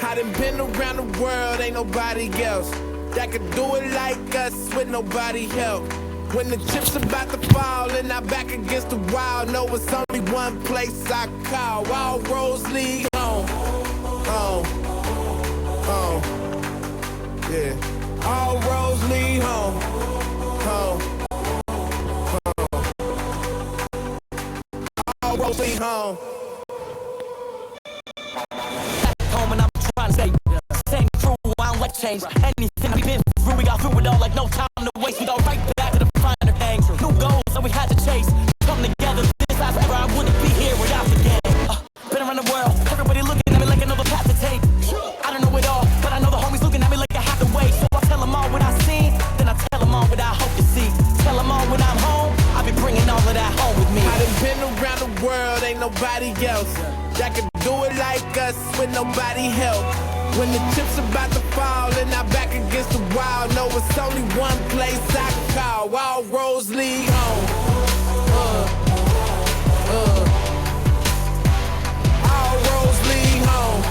I done been around the world, ain't nobody else that could do it like us with nobody help. When the chips about to fall and I'm back against the wall, know it's only one place I call. All roads lead home, home, home. Yeah, all roads lead home, home, home. All roads lead home. Home and I'm trying to stay same crew, I don't like change. Anything we've been through, we got through it all like no time to waste. We go right back to the finer things. New goals that we had to chase. Come together, this I swear I wouldn't be here without the game. Been around the world, everybody looking at me like another path to take. I don't know it all, but I know the homies looking at me like I have to wait. So I tell them all what I seen, then I tell them all what I hope to see. Tell them all when I'm home, I be bringing all of that home with me. I done been around the world, ain't nobody else that could do it like us with nobody help. When the chips about to fall and I'm back against the wall, know it's only one place I can call. All roads lead home. All roads lead home.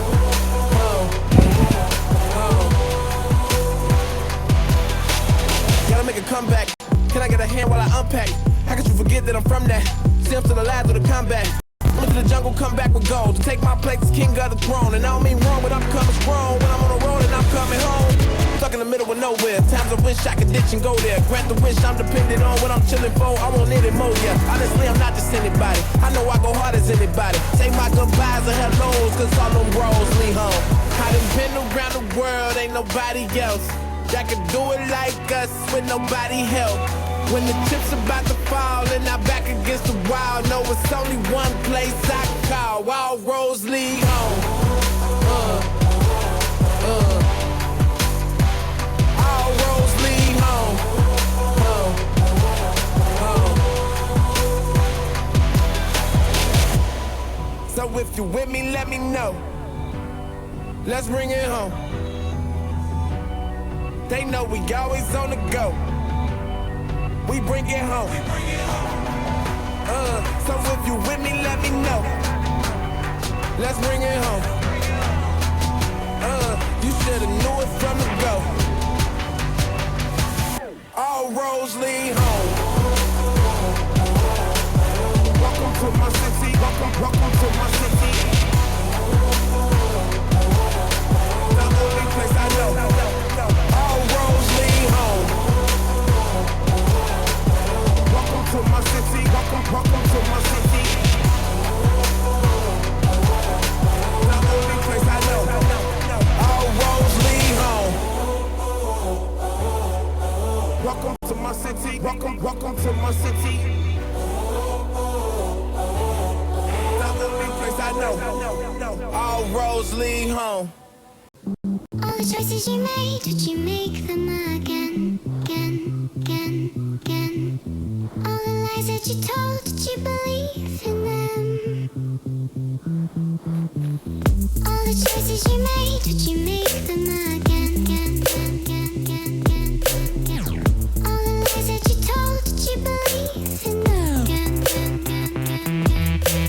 Gotta make a comeback. Can I get a hand while I unpack? How could you forget that I'm from that? See, I'm still alive through the combat. Look to the jungle, come back with gold. To take my place as king of the throne. And I don't mean wrong, but I'm coming strong. When I'm on the road and I'm coming home. Stuck in the middle of nowhere. Times I wish I could ditch and go there. Grant the wish I'm dependent on what I'm chilling for. I won't need it more, yeah. Honestly, I'm not just anybody. I know I go hard as anybody. Say my goodbyes or hellos, cause all them bros leave home. I done been around the world, ain't nobody else that could do it like us with nobody help. When the chips about to fall and I'm back against the wall, know it's only one place I can call. All roads lead home. All roads lead home. So if you with me, let me know. Let's bring it home. They know we always on the go. We bring it home. So if you with me, let me know. Let's bring it home. You should've knew it from the go. All roads lead home. Welcome to my city. Welcome to my city. The only place I know. All roads lead home. Welcome to my city, welcome to my city. The only place I know. All roads lead home. Welcome to my city, welcome to my city. The only place I know. All roads lead home. All the choices you made, did you make them again, again, again, again? All the lies that you told, did you believe in them? All the choices you made, did you make them again, again, again, again, again, again? All the lies that you told, did you believe in them? Again, again, again, again, again.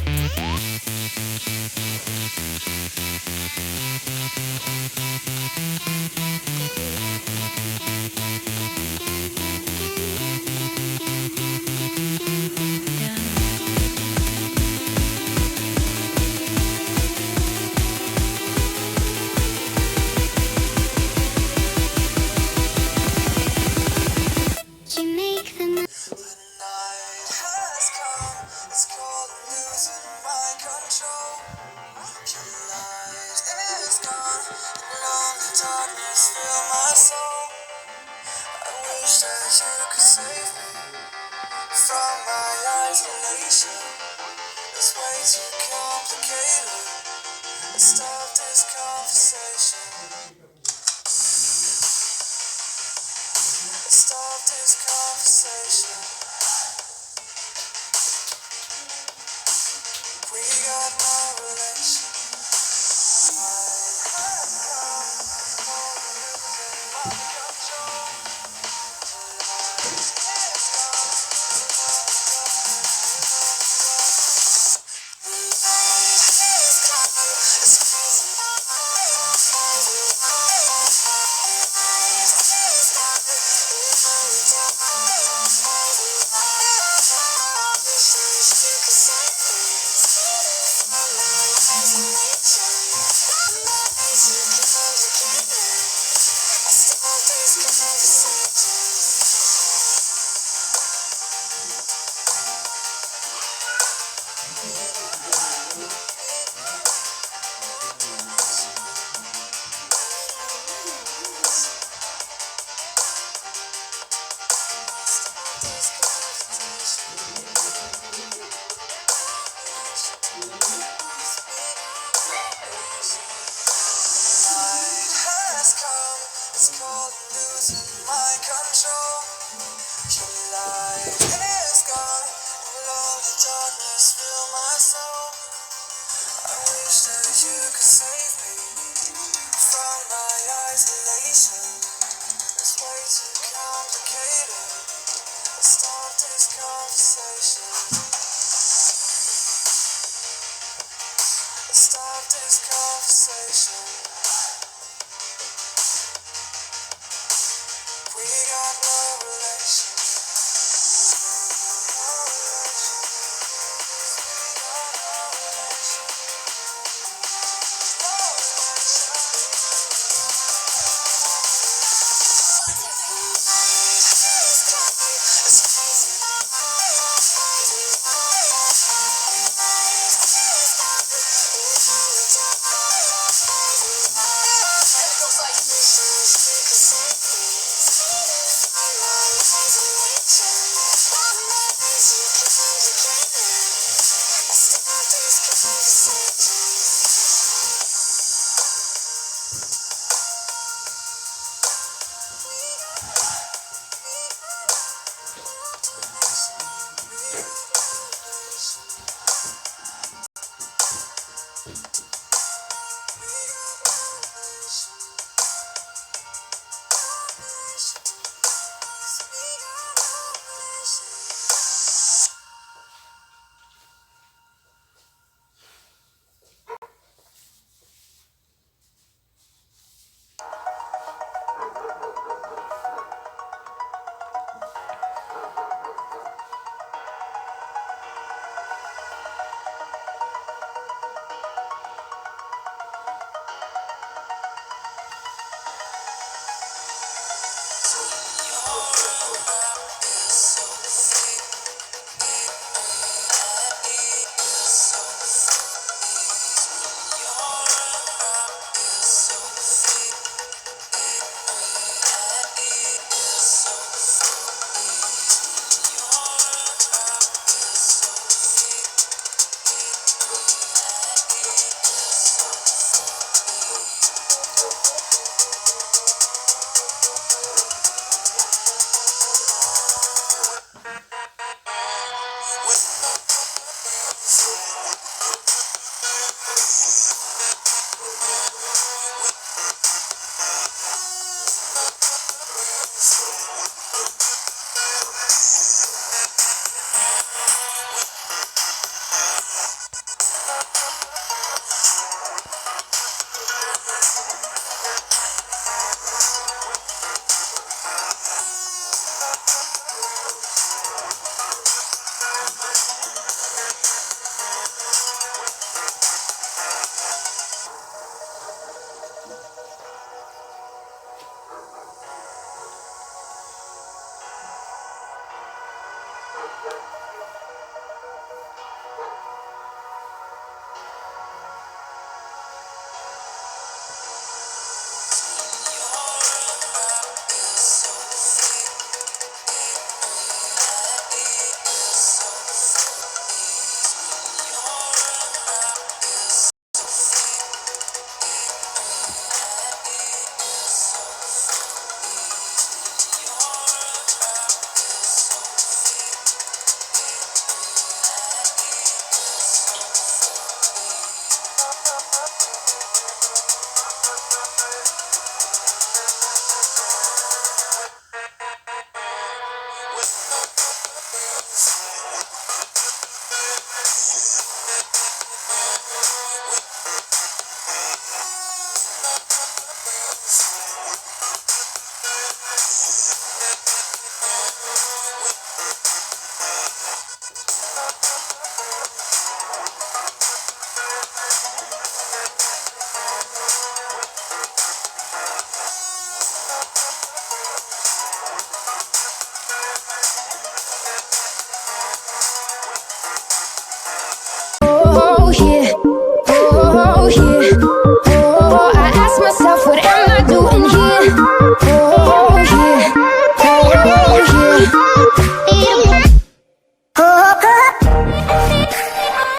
Night has come, it's cold and losing my control. Your light is gone, and all the darkness fill my soul. I wish that you could save me from my isolation. It's way too complicated. Let's stop this conversation. Let's stop this conversation. We got no relation. No relation. We got no relation. No relation.